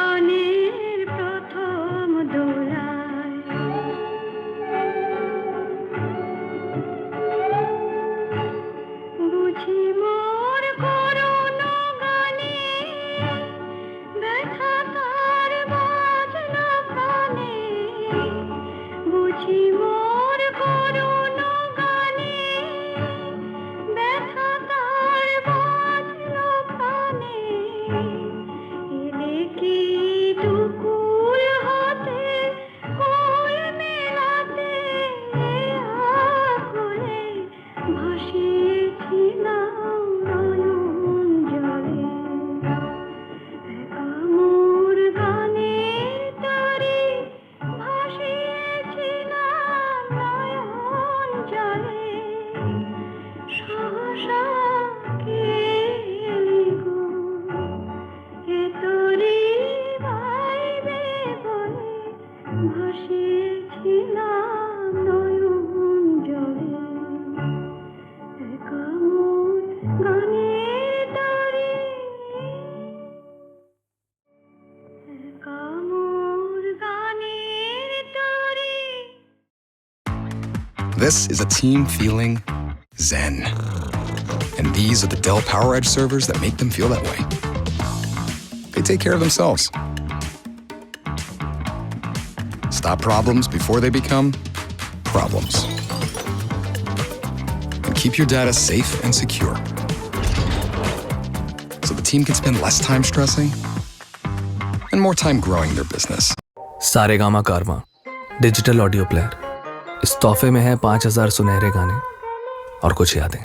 জীবনের প্রথম দোলায় বুঝি মোর করুণ গানে ব্যথা তার বাজনা প্রাণে বুঝি মোর করুণ গানে ব্যথা তার বাজনা প্রাণে এলে কি দুকুল হতে কুল মেলাতে আকুলে ভাসিয়েছিলাম নয়ন জলে একা মোর গানের তরে ভাসিয়েছিলাম নয়ন জলে সহসা কে এলি গো এ তোরে ভাইবে বলে ভাসিয়েছিলাম নয়ন জলে একা মোর গানের তরে একা মোর গানের তরে This is a team feeling zen. And these are the Dell PowerEdge servers that make them feel that way. They take care of themselves. Stop problems before they become problems. And keep your data safe and secure. So the team can spend less time stressing and more time growing their business. Saregama Karwaan digital audio player. इस तोहफे में है 5000 सुनहरे गाने और कुछ यादें।